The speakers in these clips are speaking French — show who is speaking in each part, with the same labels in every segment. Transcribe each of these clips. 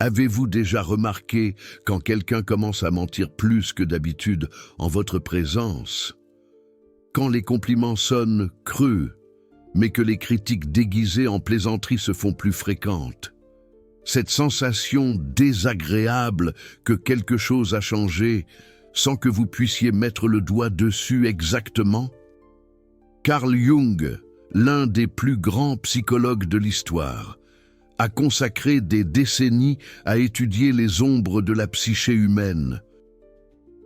Speaker 1: Avez-vous déjà remarqué quand quelqu'un commence à mentir plus que d'habitude en votre présence? Quand les compliments sonnent creux, mais que les critiques déguisées en plaisanterie se font plus fréquentes? Cette sensation désagréable que quelque chose a changé sans que vous puissiez mettre le doigt dessus exactement? Carl Jung, l'un des plus grands psychologues de l'histoire, a consacré des décennies à étudier les ombres de la psyché humaine.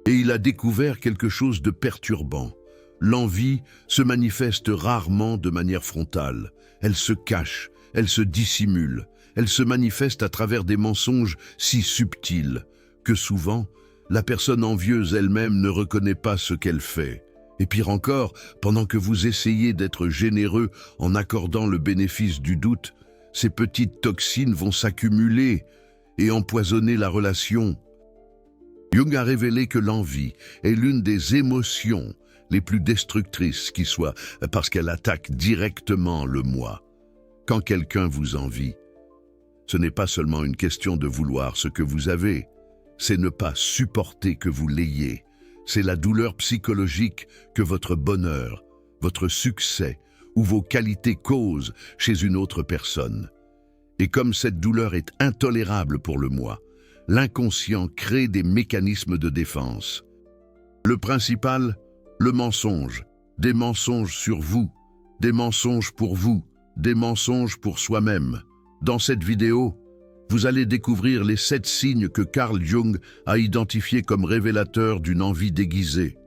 Speaker 1: Et il a découvert quelque chose de perturbant. L'envie se manifeste rarement de manière frontale. Elle se cache, elle se dissimule, elle se manifeste à travers des mensonges si subtils que souvent, la personne envieuse elle-même ne reconnaît pas ce qu'elle fait. Et pire encore, pendant que vous essayez d'être généreux en accordant le bénéfice du doute, ces petites toxines vont s'accumuler et empoisonner la relation. Jung a révélé que l'envie est l'une des émotions les plus destructrices qui soient, parce qu'elle attaque directement le moi. Quand quelqu'un vous envie, ce n'est pas seulement une question de vouloir ce que vous avez, c'est ne pas supporter que vous l'ayez. C'est la douleur psychologique que votre bonheur, votre succès ou vos qualités causent chez une autre personne. Et comme cette douleur est intolérable pour le moi, l'inconscient crée des mécanismes de défense. Le principal, le mensonge. Des mensonges sur vous, des mensonges pour vous, des mensonges pour soi-même. Dans cette vidéo, vous allez découvrir les 7 signes que Carl Jung a identifiés comme révélateurs d'une envie déguisée.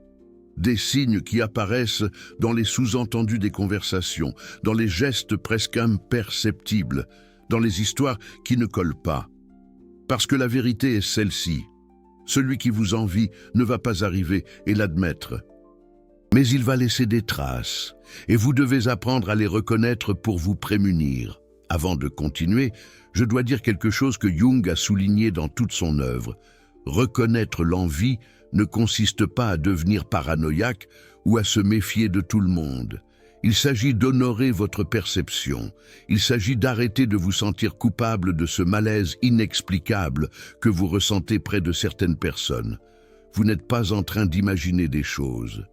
Speaker 1: Des signes qui apparaissent dans les sous-entendus des conversations, dans les gestes presque imperceptibles, dans les histoires qui ne collent pas. Parce que la vérité est celle-ci. Celui qui vous envie ne va pas arriver et l'admettre. Mais il va laisser des traces, et vous devez apprendre à les reconnaître pour vous prémunir. Avant de continuer, je dois dire quelque chose que Jung a souligné dans toute son œuvre. Reconnaître l'envie ne consiste pas à devenir paranoïaque ou à se méfier de tout le monde. Il s'agit d'honorer votre perception. Il s'agit d'arrêter de vous sentir coupable de ce malaise inexplicable que vous ressentez près de certaines personnes. Vous n'êtes pas en train d'imaginer des choses.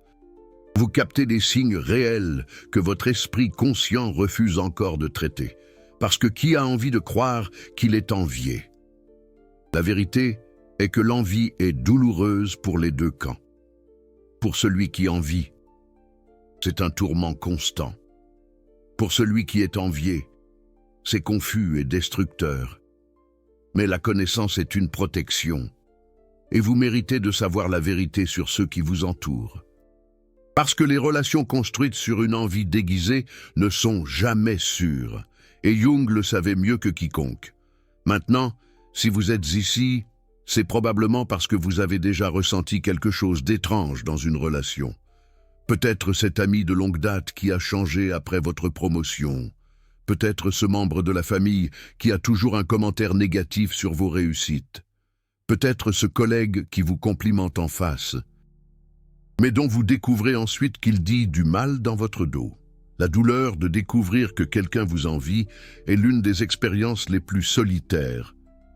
Speaker 1: Vous captez des signes réels que votre esprit conscient refuse encore de traiter. Parce que qui a envie de croire qu'il est envié? La vérité est que l'envie est douloureuse pour les deux camps. Pour celui qui envie, c'est un tourment constant. Pour celui qui est envié, c'est confus et destructeur. Mais la connaissance est une protection, et vous méritez de savoir la vérité sur ceux qui vous entourent. Parce que les relations construites sur une envie déguisée ne sont jamais sûres, et Jung le savait mieux que quiconque. Maintenant, si vous êtes ici, c'est probablement parce que vous avez déjà ressenti quelque chose d'étrange dans une relation. Peut-être cet ami de longue date qui a changé après votre promotion. Peut-être ce membre de la famille qui a toujours un commentaire négatif sur vos réussites. Peut-être ce collègue qui vous complimente en face, mais dont vous découvrez ensuite qu'il dit du mal dans votre dos. La douleur de découvrir que quelqu'un vous envie est l'une des expériences les plus solitaires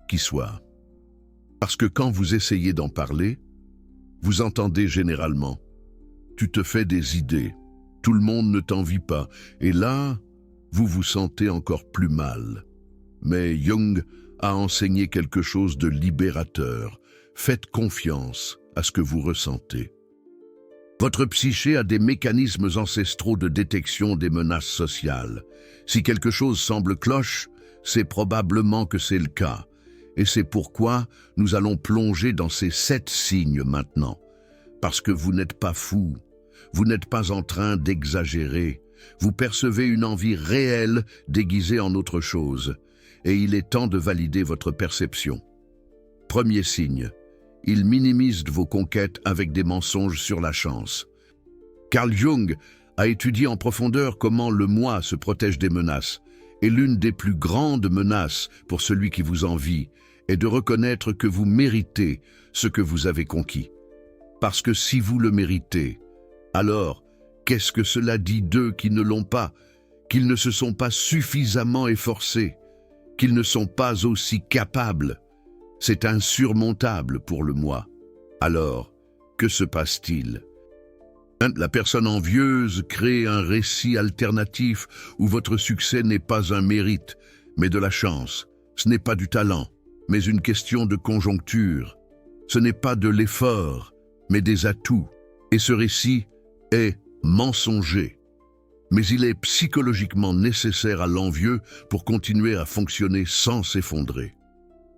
Speaker 1: qui soit. Parce que quand vous essayez d'en parler, vous entendez généralement « tu te fais des idées, tout le monde ne t'envie pas » et là, vous vous sentez encore plus mal. Mais Jung a enseigné quelque chose de libérateur. Faites confiance à ce que vous ressentez. Votre psyché a des mécanismes ancestraux de détection des menaces sociales. Si quelque chose semble cloche, c'est probablement que c'est le cas. Et c'est pourquoi nous allons plonger dans ces 7 signes maintenant. Parce que vous n'êtes pas fou, vous n'êtes pas en train d'exagérer. Vous percevez une envie réelle déguisée en autre chose. Et il est temps de valider votre perception. Premier signe. Il minimise vos conquêtes avec des mensonges sur la chance. Carl Jung a étudié en profondeur comment le moi se protège des menaces. Et l'une des plus grandes menaces pour celui qui vous envie est de reconnaître que vous méritez ce que vous avez conquis. Parce que si vous le méritez, alors qu'est-ce que cela dit d'eux qui ne l'ont pas, qu'ils ne se sont pas suffisamment efforcés, qu'ils ne sont pas aussi capables? C'est insurmontable pour le moi. Alors, que se passe-t-il? La personne envieuse crée un récit alternatif où votre succès n'est pas un mérite, mais de la chance. Ce n'est pas du talent, mais une question de conjoncture. Ce n'est pas de l'effort, mais des atouts. Et ce récit est mensonger. Mais il est psychologiquement nécessaire à l'envieux pour continuer à fonctionner sans s'effondrer.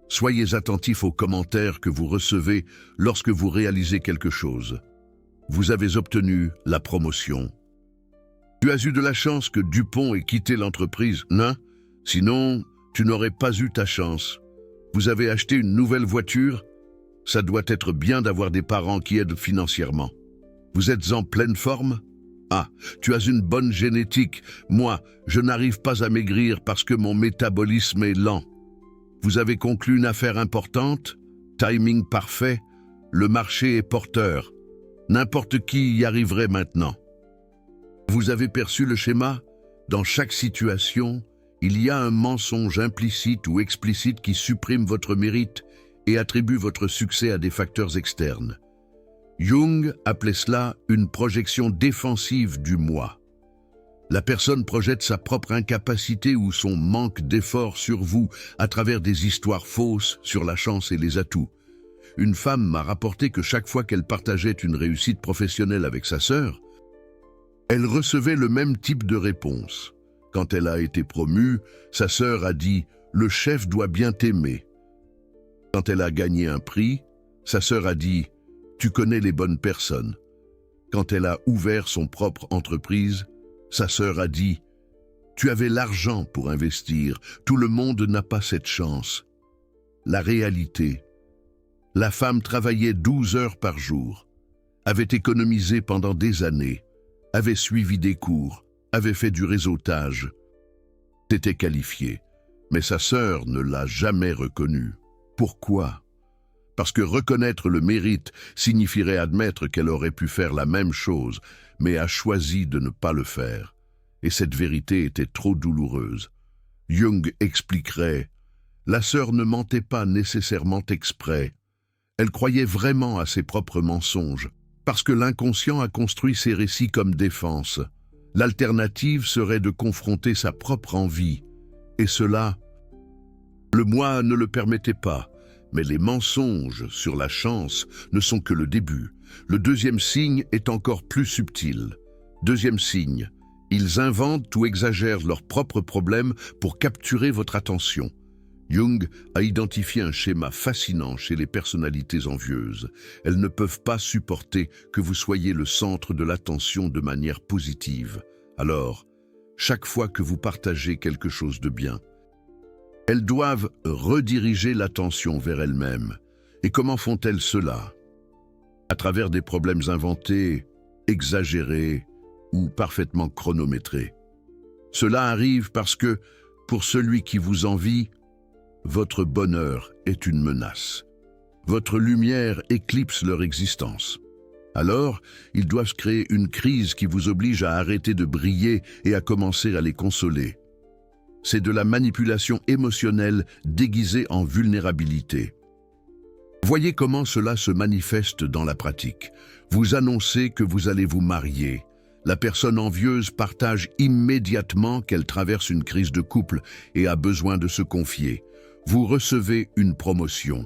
Speaker 1: Soyez attentifs aux commentaires que vous recevez lorsque vous réalisez quelque chose. Vous avez obtenu la promotion. Tu as eu de la chance que Dupont ait quitté l'entreprise, non? Sinon, tu n'aurais pas eu ta chance. Vous avez acheté une nouvelle voiture? Ça doit être bien d'avoir des parents qui aident financièrement. Vous êtes en pleine forme? Ah, tu as une bonne génétique. Moi, je n'arrive pas à maigrir parce que mon métabolisme est lent. Vous avez conclu une affaire importante? Timing parfait. Le marché est porteur. N'importe qui y arriverait maintenant. Vous avez perçu le schéma? Dans chaque situation, il y a un mensonge implicite ou explicite qui supprime votre mérite et attribue votre succès à des facteurs externes. Jung appelait cela une projection défensive du moi. La personne projette sa propre incapacité ou son manque d'effort sur vous à travers des histoires fausses sur la chance et les atouts. Une femme m'a rapporté que chaque fois qu'elle partageait une réussite professionnelle avec sa sœur, elle recevait le même type de réponse. Quand elle a été promue, sa sœur a dit « Le chef doit bien t'aimer ». Quand elle a gagné un prix, sa sœur a dit « Tu connais les bonnes personnes ». Quand elle a ouvert son propre entreprise, sa sœur a dit « Tu avais l'argent pour investir, tout le monde n'a pas cette chance ». La réalité, la femme travaillait 12 heures par jour, avait économisé pendant des années, avait suivi des cours, avait fait du réseautage, était qualifiée, mais sa sœur ne l'a jamais reconnue. Pourquoi? Parce que reconnaître le mérite signifierait admettre qu'elle aurait pu faire la même chose, mais a choisi de ne pas le faire. Et cette vérité était trop douloureuse. Jung expliquerait « La sœur ne mentait pas nécessairement exprès. Elle croyait vraiment à ses propres mensonges, parce que l'inconscient a construit ses récits comme défense. L'alternative serait de confronter sa propre envie. Et cela, le moi ne le permettait pas. Mais les mensonges sur la chance ne sont que le début. Le deuxième signe est encore plus subtil. Deuxième signe, ils inventent ou exagèrent leurs propres problèmes pour capturer votre attention. Jung a identifié un schéma fascinant chez les personnalités envieuses. Elles ne peuvent pas supporter que vous soyez le centre de l'attention de manière positive. Alors, chaque fois que vous partagez quelque chose de bien, elles doivent rediriger l'attention vers elles-mêmes. Et comment font-elles cela? À travers des problèmes inventés, exagérés ou parfaitement chronométrés. Cela arrive parce que, pour celui qui vous envie, votre bonheur est une menace. Votre lumière éclipse leur existence. Alors, ils doivent créer une crise qui vous oblige à arrêter de briller et à commencer à les consoler. C'est de la manipulation émotionnelle déguisée en vulnérabilité. Voyez comment cela se manifeste dans la pratique. Vous annoncez que vous allez vous marier. La personne envieuse partage immédiatement qu'elle traverse une crise de couple et a besoin de se confier. Vous recevez une promotion.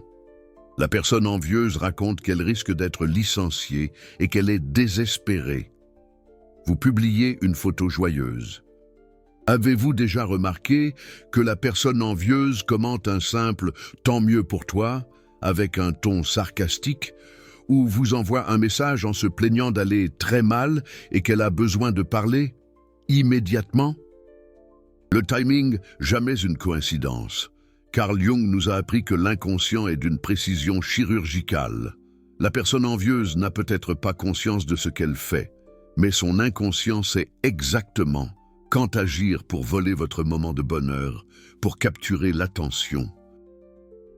Speaker 1: La personne envieuse raconte qu'elle risque d'être licenciée et qu'elle est désespérée. Vous publiez une photo joyeuse. Avez-vous déjà remarqué que la personne envieuse commente un simple « tant mieux pour toi » avec un ton sarcastique ou vous envoie un message en se plaignant d'aller très mal et qu'elle a besoin de parler immédiatement? Le timing, jamais une coïncidence. Carl Jung nous a appris que l'inconscient est d'une précision chirurgicale. La personne envieuse n'a peut-être pas conscience de ce qu'elle fait, mais son inconscient sait exactement quand agir pour voler votre moment de bonheur, pour capturer l'attention.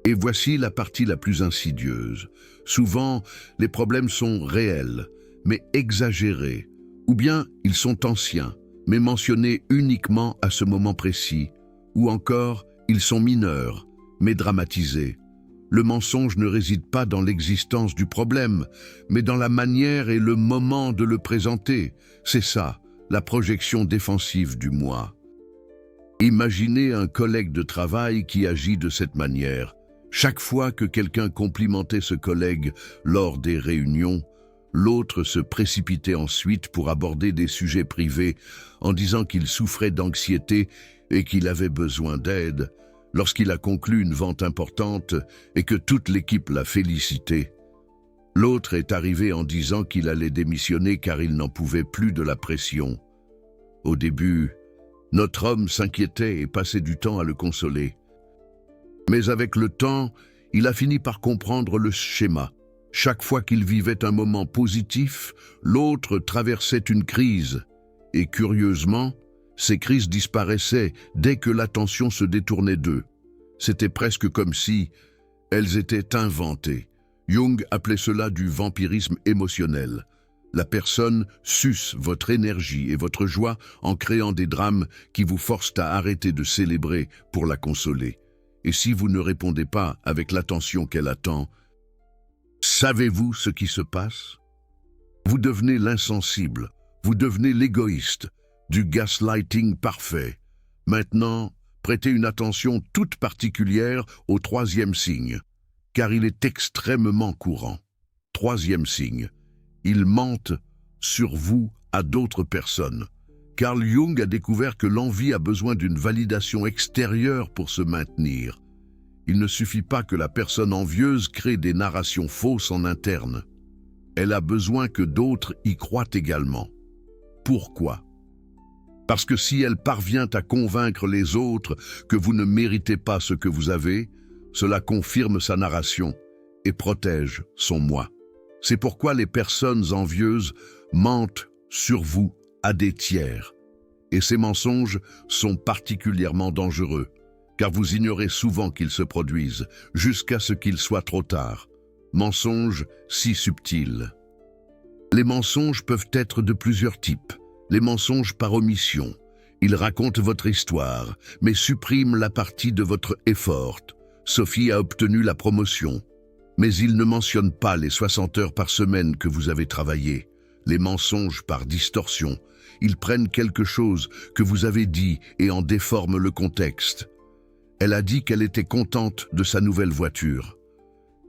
Speaker 1: Et voici la partie la plus insidieuse. Souvent, les problèmes sont réels, mais exagérés, ou bien ils sont anciens, mais mentionnés uniquement à ce moment précis, ou encore ils sont mineurs, mais dramatisés. Le mensonge ne réside pas dans l'existence du problème, mais dans la manière et le moment de le présenter. C'est ça, la projection défensive du moi. Imaginez un collègue de travail qui agit de cette manière. Chaque fois que quelqu'un complimentait ce collègue lors des réunions, l'autre se précipitait ensuite pour aborder des sujets privés en disant qu'il souffrait d'anxiété et qu'il avait besoin d'aide. Lorsqu'il a conclu une vente importante et que toute l'équipe l'a félicité, l'autre est arrivé en disant qu'il allait démissionner car il n'en pouvait plus de la pression. Au début, notre homme s'inquiétait et passait du temps à le consoler. Mais avec le temps, il a fini par comprendre le schéma. Chaque fois qu'il vivait un moment positif, l'autre traversait une crise. Et curieusement, ces crises disparaissaient dès que l'attention se détournait d'eux. C'était presque comme si elles étaient inventées. Jung appelait cela du vampirisme émotionnel. La personne suce votre énergie et votre joie en créant des drames qui vous forcent à arrêter de célébrer pour la consoler. Et si vous ne répondez pas avec l'attention qu'elle attend, savez-vous ce qui se passe? Vous devenez l'insensible, vous devenez l'égoïste, du gaslighting parfait. Maintenant, prêtez une attention toute particulière au troisième signe, car il est extrêmement courant. Troisième signe, ils mentent sur vous à d'autres personnes. Carl Jung a découvert que l'envie a besoin d'une validation extérieure pour se maintenir. Il ne suffit pas que la personne envieuse crée des narrations fausses en interne. Elle a besoin que d'autres y croient également. Pourquoi? Parce que si elle parvient à convaincre les autres que vous ne méritez pas ce que vous avez, cela confirme sa narration et protège son moi. C'est pourquoi les personnes envieuses mentent sur vous à des tiers. Et ces mensonges sont particulièrement dangereux, car vous ignorez souvent qu'ils se produisent, jusqu'à ce qu'il soit trop tard. Mensonges si subtils. Les mensonges peuvent être de plusieurs types. Les mensonges par omission. Ils racontent votre histoire, mais suppriment la partie de votre effort. Sophie a obtenu la promotion. Mais ils ne mentionnent pas les 60 heures par semaine que vous avez travaillé. Les mensonges par distorsion. Ils prennent quelque chose que vous avez dit et en déforment le contexte. Elle a dit qu'elle était contente de sa nouvelle voiture.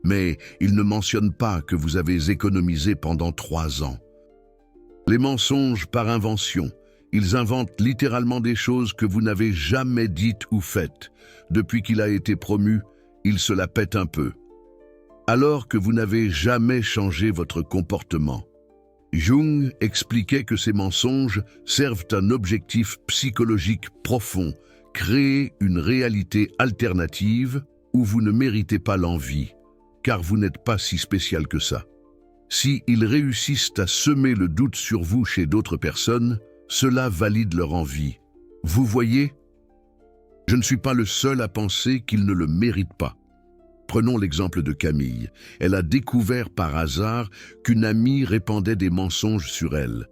Speaker 1: Mais ils ne mentionnent pas que vous avez économisé pendant 3 ans. Les mensonges par invention. Ils inventent littéralement des choses que vous n'avez jamais dites ou faites. Depuis qu'il a été promu, il se la pète un peu. Alors que vous n'avez jamais changé votre comportement. Jung expliquait que ces mensonges servent un objectif psychologique profond, créer une réalité alternative où vous ne méritez pas l'envie, car vous n'êtes pas si spécial que ça. Si ils réussissent à semer le doute sur vous chez d'autres personnes, cela valide leur envie. Vous voyez, je ne suis pas le seul à penser qu'ils ne le méritent pas. Prenons l'exemple de Camille. Elle a découvert par hasard qu'une amie répandait des mensonges sur elle.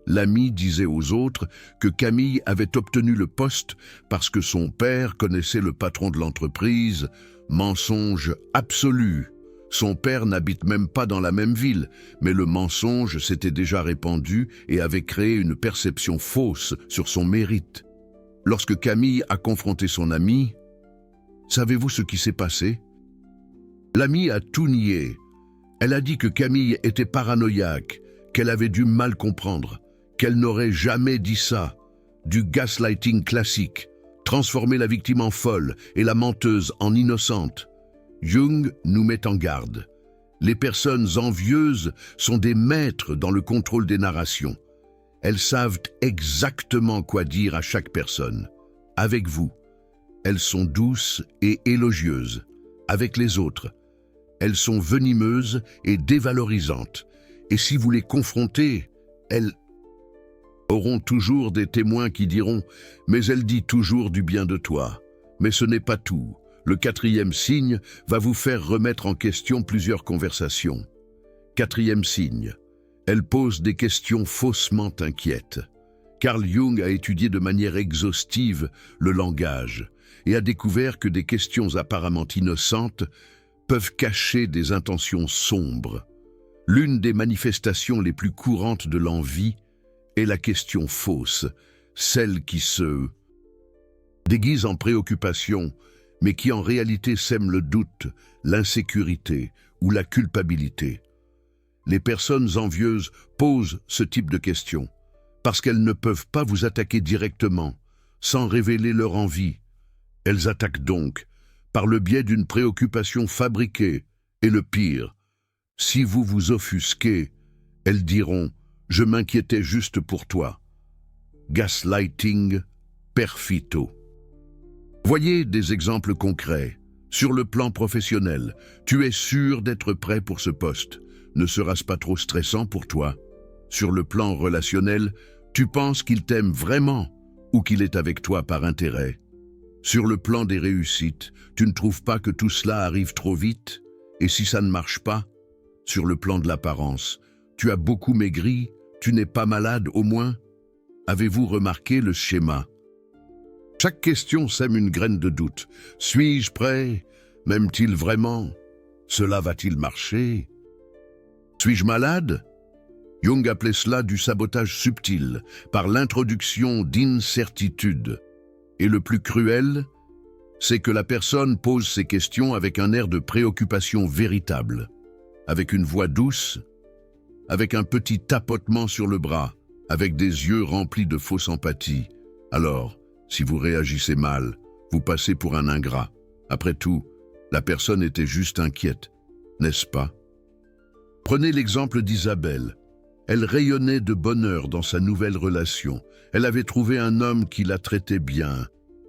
Speaker 1: L'amie disait aux autres que Camille avait obtenu le poste parce que son père connaissait le patron de l'entreprise. Mensonge absolu. Son père n'habite même pas dans la même ville, mais le mensonge s'était déjà répandu et avait créé une perception fausse sur son mérite. Lorsque Camille a confronté son amie, savez-vous ce qui s'est passé? L'amie a tout nié. Elle a dit que Camille était paranoïaque, qu'elle avait du mal comprendre, qu'elle n'aurait jamais dit ça. Du gaslighting classique, transformer la victime en folle et la menteuse en innocente. Jung nous met en garde. Les personnes envieuses sont des maîtres dans le contrôle des narrations. Elles savent exactement quoi dire à chaque personne. Avec vous, elles sont douces et élogieuses. Avec les autres, elles sont venimeuses et dévalorisantes. Et si vous les confrontez, elles auront toujours des témoins qui diront « mais elle dit toujours du bien de toi ». Mais ce n'est pas tout. Le 4e signe va vous faire remettre en question plusieurs conversations. 4e signe, elle pose des questions faussement inquiètes. Carl Jung a étudié de manière exhaustive le langage et a découvert que des questions apparemment innocentes peuvent cacher des intentions sombres. L'une des manifestations les plus courantes de l'envie est la question fausse, celle qui se déguise en préoccupation, mais qui en réalité sème le doute, l'insécurité ou la culpabilité. Les personnes envieuses posent ce type de questions parce qu'elles ne peuvent pas vous attaquer directement, sans révéler leur envie. Elles attaquent donc par le biais d'une préoccupation fabriquée. Et le pire, si vous vous offusquez, elles diront « Je m'inquiétais juste pour toi ». Gaslighting perfito. Voyez des exemples concrets. Sur le plan professionnel, tu es sûr d'être prêt pour ce poste. Ne sera-ce pas trop stressant pour toi? Sur le plan relationnel, tu penses qu'il t'aime vraiment ou qu'il est avec toi par intérêt? Sur le plan des réussites, tu ne trouves pas que tout cela arrive trop vite? Et si ça ne marche pas? Sur le plan de l'apparence, tu as beaucoup maigri, tu n'es pas malade au moins? Avez-vous remarqué le schéma? Chaque question sème une graine de doute. Suis-je prêt? M'aime-t-il vraiment? Cela va-t-il marcher? Suis-je malade? Jung appelait cela du sabotage subtil, par l'introduction d'incertitudes. Et le plus cruel, c'est que la personne pose ces questions avec un air de préoccupation véritable, avec une voix douce, avec un petit tapotement sur le bras, avec des yeux remplis de fausse empathie. Alors, si vous réagissez mal, vous passez pour un ingrat. Après tout, la personne était juste inquiète, n'est-ce pas? Prenez l'exemple d'Isabelle. Elle rayonnait de bonheur dans sa nouvelle relation. Elle avait trouvé un homme qui la traitait bien,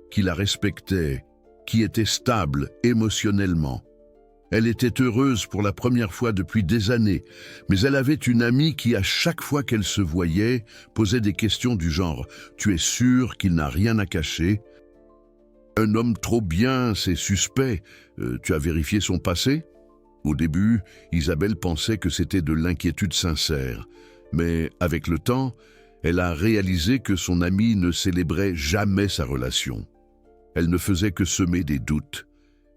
Speaker 1: qui la respectait, qui était stable émotionnellement. Elle était heureuse pour la première fois depuis des années, mais elle avait une amie qui, à chaque fois qu'elle se voyait, posait des questions du genre « Tu es sûr qu'il n'a rien à cacher? Un homme trop bien, c'est suspect. Tu as vérifié son passé ?» Au début, Isabelle pensait que c'était de l'inquiétude sincère, mais avec le temps, elle a réalisé que son amie ne célébrait jamais sa relation. Elle ne faisait que semer des doutes,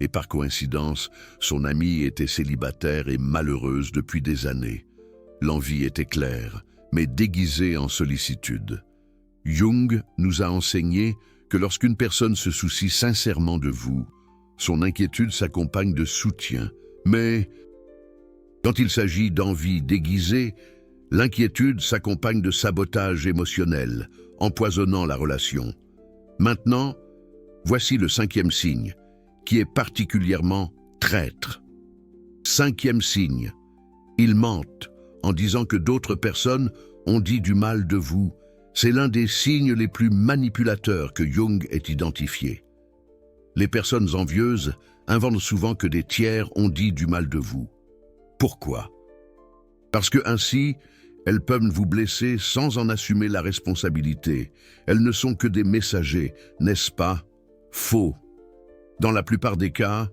Speaker 1: et par coïncidence, son amie était célibataire et malheureuse depuis des années. L'envie était claire, mais déguisée en sollicitude. Jung nous a enseigné que lorsqu'une personne se soucie sincèrement de vous, son inquiétude s'accompagne de soutien. Mais quand il s'agit d'envie déguisée, l'inquiétude s'accompagne de sabotage émotionnel, empoisonnant la relation. Maintenant, voici le 5e signe, qui est particulièrement traître. 5e signe, ils mentent en disant que d'autres personnes ont dit du mal de vous. C'est l'un des signes les plus manipulateurs que Jung ait identifié. Les personnes envieuses inventent souvent que des tiers ont dit du mal de vous. Pourquoi? Parce que ainsi, elles peuvent vous blesser sans en assumer la responsabilité. Elles ne sont que des messagers, n'est-ce pas? Faux. Dans la plupart des cas,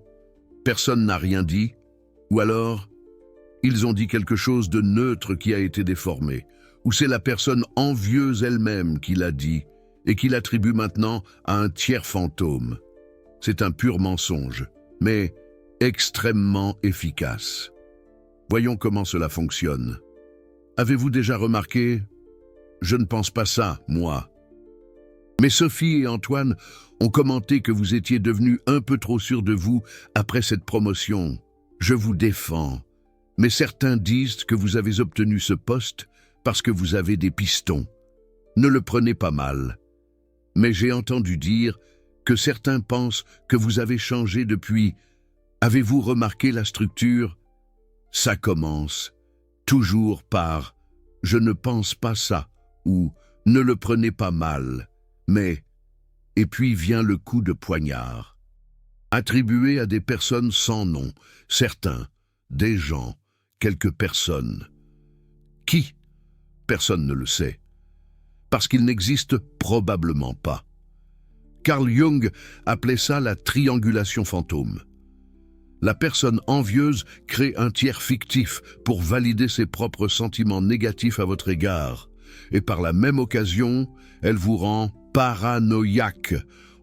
Speaker 1: personne n'a rien dit, ou alors, ils ont dit quelque chose de neutre qui a été déformé, ou c'est la personne envieuse elle-même qui l'a dit, et qui l'attribue maintenant à un tiers fantôme. C'est un pur mensonge, mais extrêmement efficace. Voyons comment cela fonctionne. Avez-vous déjà remarqué? Je ne pense pas ça, moi. Mais Sophie et Antoine ont commenté que vous étiez devenu un peu trop sûr de vous après cette promotion. Je vous défends. Mais certains disent que vous avez obtenu ce poste parce que vous avez des pistons. Ne le prenez pas mal. Mais j'ai entendu dire que certains pensent que vous avez changé depuis. Avez-vous remarqué la structure? Ça commence toujours par « je ne pense pas ça » ou « ne le prenez pas mal », mais et puis vient le coup de poignard. Attribué à des personnes sans nom, certains, des gens, quelques personnes. Qui? Personne ne le sait. Parce qu'il n'existe probablement pas. Carl Jung appelait ça la triangulation fantôme. La personne envieuse crée un tiers fictif pour valider ses propres sentiments négatifs à votre égard. Et par la même occasion, elle vous rend paranoïaque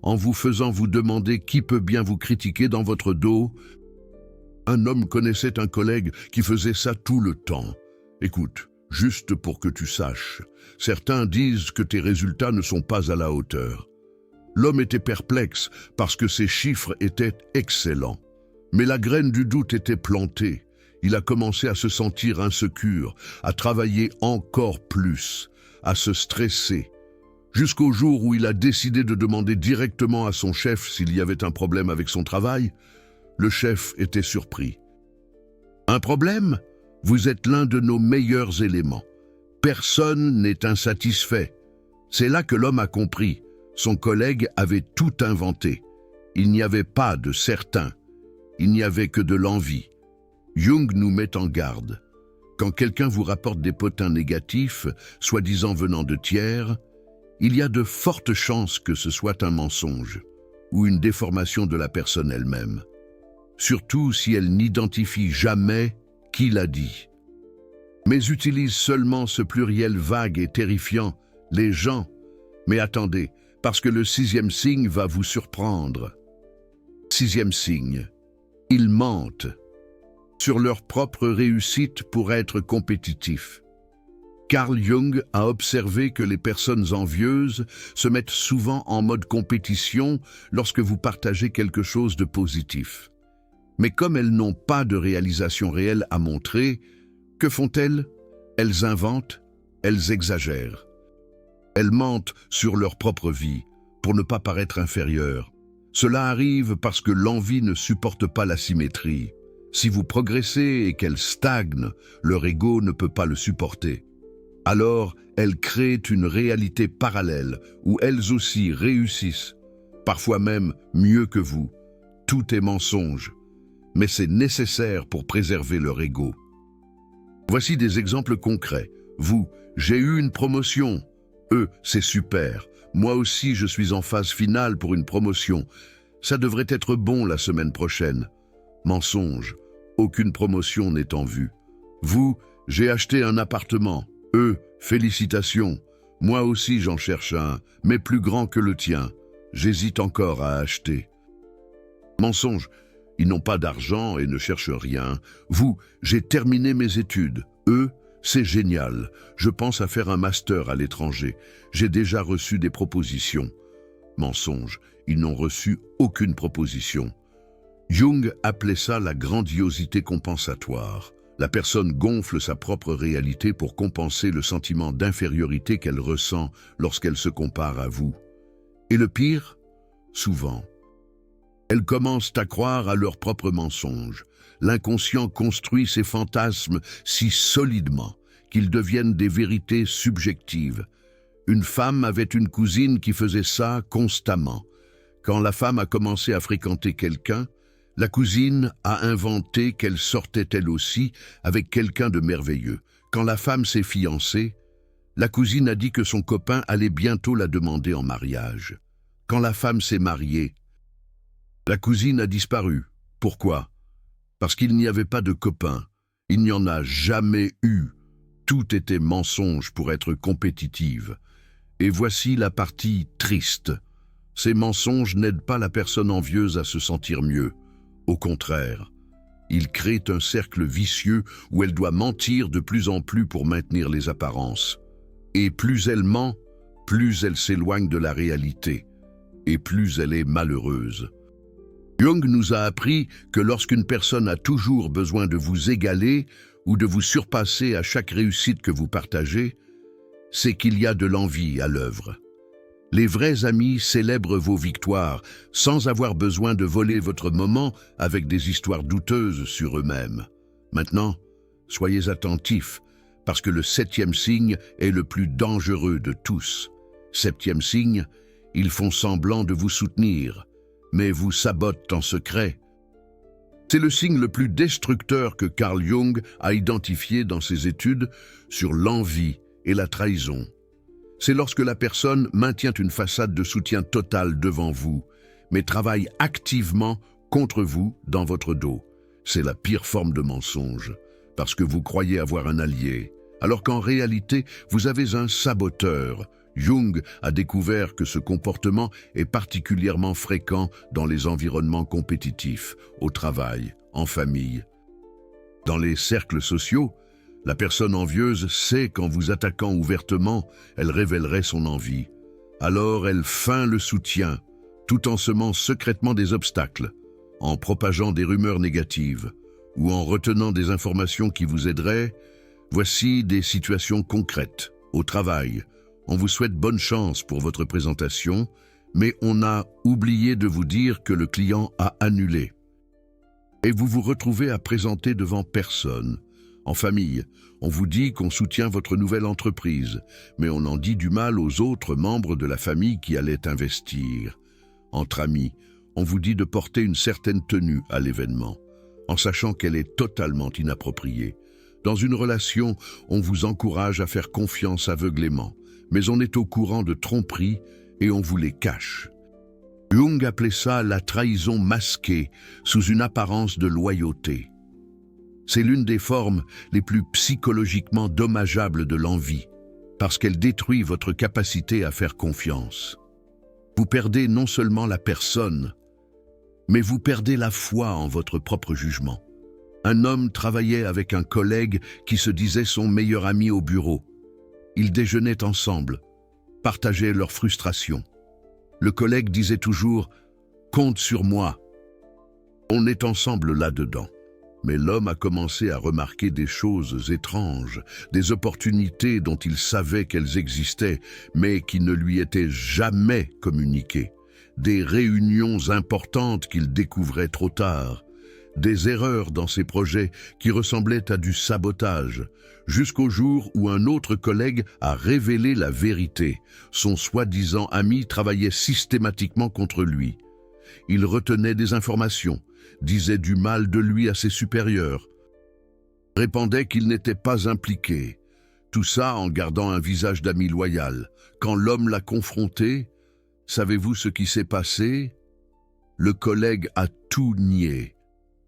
Speaker 1: en vous faisant vous demander qui peut bien vous critiquer dans votre dos. Un homme connaissait un collègue qui faisait ça tout le temps. Écoute, juste pour que tu saches, certains disent que tes résultats ne sont pas à la hauteur. L'homme était perplexe parce que ses chiffres étaient excellents. Mais la graine du doute était plantée. Il a commencé à se sentir insécure, à travailler encore plus, à se stresser, jusqu'au jour où il a décidé de demander directement à son chef s'il y avait un problème avec son travail. Le chef était surpris. « Un problème ? Vous êtes l'un de nos meilleurs éléments. Personne n'est insatisfait. » C'est là que l'homme a compris. Son collègue avait tout inventé. Il n'y avait pas de certain. Il n'y avait que de l'envie. Jung nous met en garde. Quand quelqu'un vous rapporte des potins négatifs, soi-disant venant de tiers, il y a de fortes chances que ce soit un mensonge ou une déformation de la personne elle-même. Surtout si elle n'identifie jamais qui l'a dit. Mais utilise seulement ce pluriel vague et terrifiant, les gens. Mais attendez, parce que le 6e signe va vous surprendre. 6e signe. Ils mentent sur leur propre réussite pour être compétitifs. Carl Jung a observé que les personnes envieuses se mettent souvent en mode compétition lorsque vous partagez quelque chose de positif. Mais comme elles n'ont pas de réalisation réelle à montrer, que font-elles? Elles inventent, elles exagèrent. Elles mentent sur leur propre vie pour ne pas paraître inférieures. Cela arrive parce que l'envie ne supporte pas la symétrie. Si vous progressez et qu'elle stagne, leur ego ne peut pas le supporter. Alors, elles créent une réalité parallèle où elles aussi réussissent, parfois même mieux que vous. Tout est mensonge, mais c'est nécessaire pour préserver leur ego. Voici des exemples concrets. Vous, j'ai eu une promotion. Eux, c'est super. Moi aussi, je suis en phase finale pour une promotion. Ça devrait être bon la semaine prochaine. Mensonge. Aucune promotion n'est en vue. Vous, j'ai acheté un appartement. Eux, félicitations. Moi aussi, j'en cherche un, mais plus grand que le tien. J'hésite encore à acheter. Mensonge. Ils n'ont pas d'argent et ne cherchent rien. Vous, j'ai terminé mes études. Eux, c'est génial. Je pense à faire un master à l'étranger. J'ai déjà reçu des propositions. Mensonge. Ils n'ont reçu aucune proposition. Jung appelait ça la grandiosité compensatoire. La personne gonfle sa propre réalité pour compenser le sentiment d'infériorité qu'elle ressent lorsqu'elle se compare à vous. Et le pire, souvent, elles commencent à croire à leurs propres mensonges. L'inconscient construit ces fantasmes si solidement qu'ils deviennent des vérités subjectives. Une femme avait une cousine qui faisait ça constamment. Quand la femme a commencé à fréquenter quelqu'un, la cousine a inventé qu'elle sortait elle aussi avec quelqu'un de merveilleux. Quand la femme s'est fiancée, la cousine a dit que son copain allait bientôt la demander en mariage. Quand la femme s'est mariée, la cousine a disparu. Pourquoi? Parce qu'il n'y avait pas de copain. Il n'y en a jamais eu. Tout était mensonge pour être compétitive. Et voici la partie triste. Ces mensonges n'aident pas la personne envieuse à se sentir mieux. Au contraire, ils créent un cercle vicieux où elle doit mentir de plus en plus pour maintenir les apparences. Et plus elle ment, plus elle s'éloigne de la réalité. Et plus elle est malheureuse. Jung nous a appris que lorsqu'une personne a toujours besoin de vous égaler ou de vous surpasser à chaque réussite que vous partagez, c'est qu'il y a de l'envie à l'œuvre. Les vrais amis célèbrent vos victoires sans avoir besoin de voler votre moment avec des histoires douteuses sur eux-mêmes. Maintenant, soyez attentifs, parce que le 7e signe est le plus dangereux de tous. 7e signe, ils font semblant de vous soutenir, mais vous sabotent en secret. C'est le signe le plus destructeur que Carl Jung a identifié dans ses études sur l'envie et la trahison. C'est lorsque la personne maintient une façade de soutien total devant vous, mais travaille activement contre vous dans votre dos. C'est la pire forme de mensonge, parce que vous croyez avoir un allié, alors qu'en réalité, vous avez un saboteur. Jung a découvert que ce comportement est particulièrement fréquent dans les environnements compétitifs, au travail, en famille. Dans les cercles sociaux, la personne envieuse sait qu'en vous attaquant ouvertement, elle révélerait son envie. Alors elle feint le soutien, tout en semant secrètement des obstacles, en propageant des rumeurs négatives ou en retenant des informations qui vous aideraient. Voici des situations concrètes. Au travail, on vous souhaite bonne chance pour votre présentation, mais on a oublié de vous dire que le client a annulé. Et vous vous retrouvez à présenter devant personne. En famille, on vous dit qu'on soutient votre nouvelle entreprise, mais on en dit du mal aux autres membres de la famille qui allaient investir. Entre amis, on vous dit de porter une certaine tenue à l'événement, en sachant qu'elle est totalement inappropriée. Dans une relation, on vous encourage à faire confiance aveuglément, mais on est au courant de tromperies et on vous les cache. Jung appelait ça la trahison masquée sous une apparence de loyauté. C'est l'une des formes les plus psychologiquement dommageables de l'envie, parce qu'elle détruit votre capacité à faire confiance. Vous perdez non seulement la personne, mais vous perdez la foi en votre propre jugement. Un homme travaillait avec un collègue qui se disait son meilleur ami au bureau. Ils déjeunaient ensemble, partageaient leurs frustrations. Le collègue disait toujours « compte sur moi ». On est ensemble là-dedans. Mais l'homme a commencé à remarquer des choses étranges, des opportunités dont il savait qu'elles existaient, mais qui ne lui étaient jamais communiquées, des réunions importantes qu'il découvrait trop tard, des erreurs dans ses projets qui ressemblaient à du sabotage, jusqu'au jour où un autre collègue a révélé la vérité. Son soi-disant ami travaillait systématiquement contre lui. Il retenait des informations, disait du mal de lui à ses supérieurs, répondait qu'il n'était pas impliqué. Tout ça en gardant un visage d'ami loyal. Quand l'homme l'a confronté, savez-vous ce qui s'est passé? Le collègue a tout nié,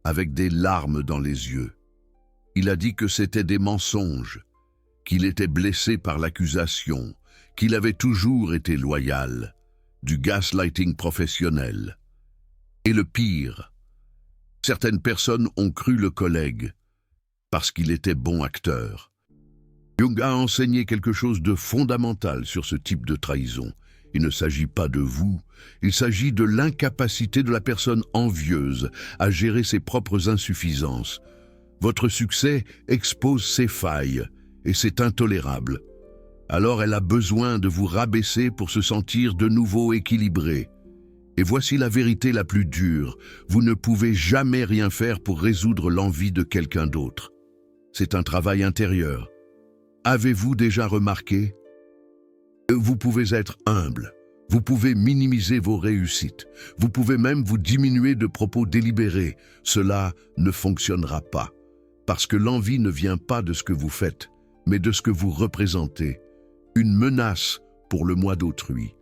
Speaker 1: avec des larmes dans les yeux. Il a dit que c'était des mensonges, qu'il était blessé par l'accusation, qu'il avait toujours été loyal, du gaslighting professionnel. Et le pire, certaines personnes ont cru le collègue parce qu'il était bon acteur. Jung a enseigné quelque chose de fondamental sur ce type de trahison. Il ne s'agit pas de vous, il s'agit de l'incapacité de la personne envieuse à gérer ses propres insuffisances. Votre succès expose ses failles et c'est intolérable. Alors elle a besoin de vous rabaisser pour se sentir de nouveau équilibré. Et voici la vérité la plus dure, vous ne pouvez jamais rien faire pour résoudre l'envie de quelqu'un d'autre. C'est un travail intérieur. Avez-vous déjà remarqué? Vous pouvez être humble, vous pouvez minimiser vos réussites, vous pouvez même vous diminuer de propos délibérés. Cela ne fonctionnera pas, parce que l'envie ne vient pas de ce que vous faites, mais de ce que vous représentez. Une menace pour le moi d'autrui.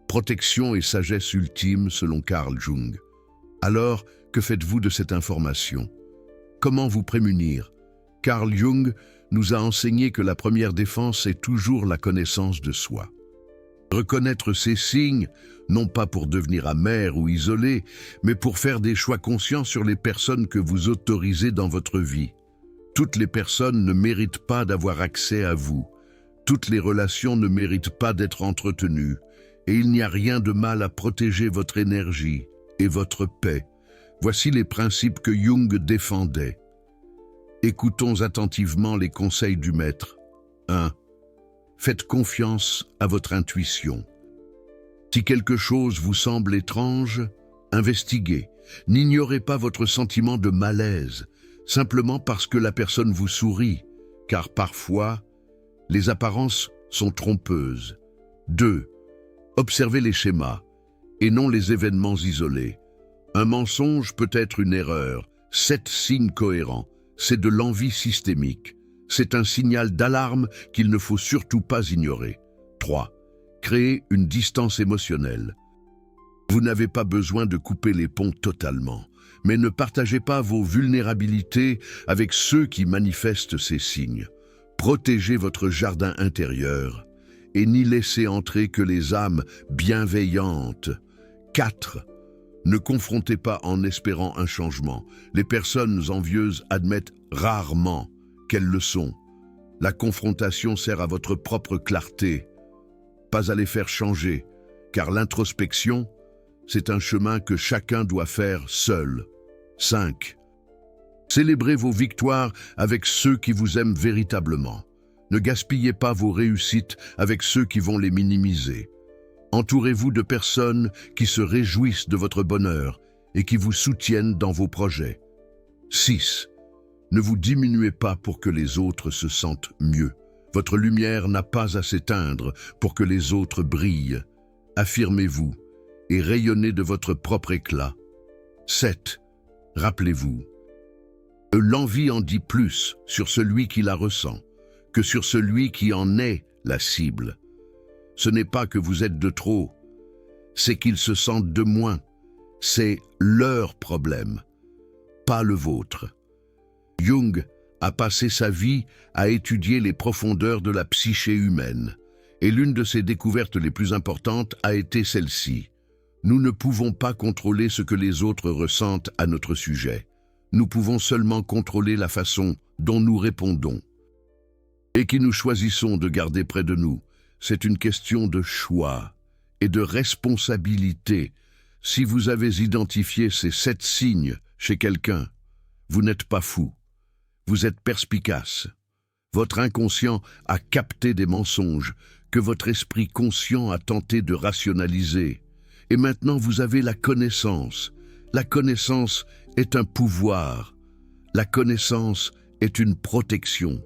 Speaker 1: Protection et sagesse ultime selon Carl Jung. Alors, que faites-vous de cette information? Comment vous prémunir? Carl Jung nous a enseigné que la première défense est toujours la connaissance de soi. Reconnaître ces signes, non pas pour devenir amer ou isolé, mais pour faire des choix conscients sur les personnes que vous autorisez dans votre vie. Toutes les personnes ne méritent pas d'avoir accès à vous. Toutes les relations ne méritent pas d'être entretenues. Et il n'y a rien de mal à protéger votre énergie et votre paix. Voici les principes que Jung défendait. Écoutons attentivement les conseils du maître. 1. Faites confiance à votre intuition. Si quelque chose vous semble étrange, investiguez. N'ignorez pas votre sentiment de malaise, simplement parce que la personne vous sourit, car parfois, les apparences sont trompeuses. 2. Observez les schémas, et non les événements isolés. Un mensonge peut être une erreur. 7 signes cohérents. C'est de l'envie systémique. C'est un signal d'alarme qu'il ne faut surtout pas ignorer. 3. Créer une distance émotionnelle. Vous n'avez pas besoin de couper les ponts totalement, mais ne partagez pas vos vulnérabilités avec ceux qui manifestent ces signes. Protégez votre jardin intérieur et n'y laissez entrer que les âmes bienveillantes. 4. Ne confrontez pas en espérant un changement. Les personnes envieuses admettent rarement qu'elles le sont. La confrontation sert à votre propre clarté, pas à les faire changer, car l'introspection, c'est un chemin que chacun doit faire seul. 5. Célébrez vos victoires avec ceux qui vous aiment véritablement. Ne gaspillez pas vos réussites avec ceux qui vont les minimiser. Entourez-vous de personnes qui se réjouissent de votre bonheur et qui vous soutiennent dans vos projets. 6. Ne vous diminuez pas pour que les autres se sentent mieux. Votre lumière n'a pas à s'éteindre pour que les autres brillent. Affirmez-vous et rayonnez de votre propre éclat. 7. Rappelez-vous, l'envie en dit plus sur celui qui la ressent que sur celui qui en est la cible. Ce n'est pas que vous êtes de trop, c'est qu'ils se sentent de moins. C'est leur problème, pas le vôtre. Jung a passé sa vie à étudier les profondeurs de la psyché humaine, et l'une de ses découvertes les plus importantes a été celle-ci. Nous ne pouvons pas contrôler ce que les autres ressentent à notre sujet. Nous pouvons seulement contrôler la façon dont nous répondons et qui nous choisissons de garder près de nous. C'est une question de choix et de responsabilité. Si vous avez identifié ces 7 signes chez quelqu'un, vous n'êtes pas fou. Vous êtes perspicace. Votre inconscient a capté des mensonges que votre esprit conscient a tenté de rationaliser. Et maintenant vous avez la connaissance. La connaissance est un pouvoir. La connaissance est une protection.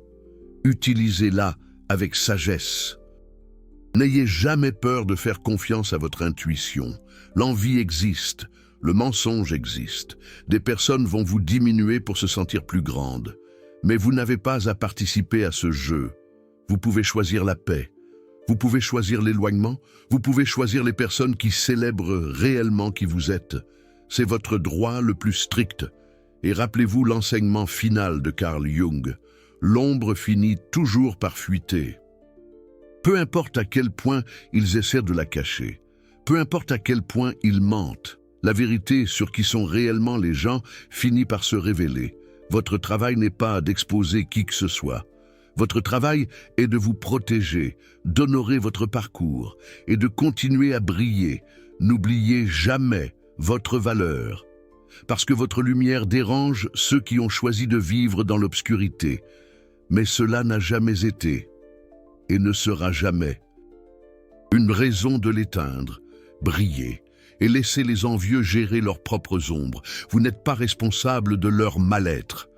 Speaker 1: Utilisez-la avec sagesse. N'ayez jamais peur de faire confiance à votre intuition. L'envie existe, le mensonge existe. Des personnes vont vous diminuer pour se sentir plus grandes. Mais vous n'avez pas à participer à ce jeu. Vous pouvez choisir la paix. Vous pouvez choisir l'éloignement. Vous pouvez choisir les personnes qui célèbrent réellement qui vous êtes. C'est votre droit le plus strict. Et rappelez-vous l'enseignement final de Carl Jung. L'ombre finit toujours par fuiter. Peu importe à quel point ils essaient de la cacher, peu importe à quel point ils mentent, la vérité sur qui sont réellement les gens finit par se révéler. Votre travail n'est pas d'exposer qui que ce soit. Votre travail est de vous protéger, d'honorer votre parcours et de continuer à briller. N'oubliez jamais votre valeur, parce que votre lumière dérange ceux qui ont choisi de vivre dans l'obscurité. Mais cela n'a jamais été, et ne sera jamais, une raison de l'éteindre. Brillez et laissez les envieux gérer leurs propres ombres. Vous n'êtes pas responsable de leur mal-être.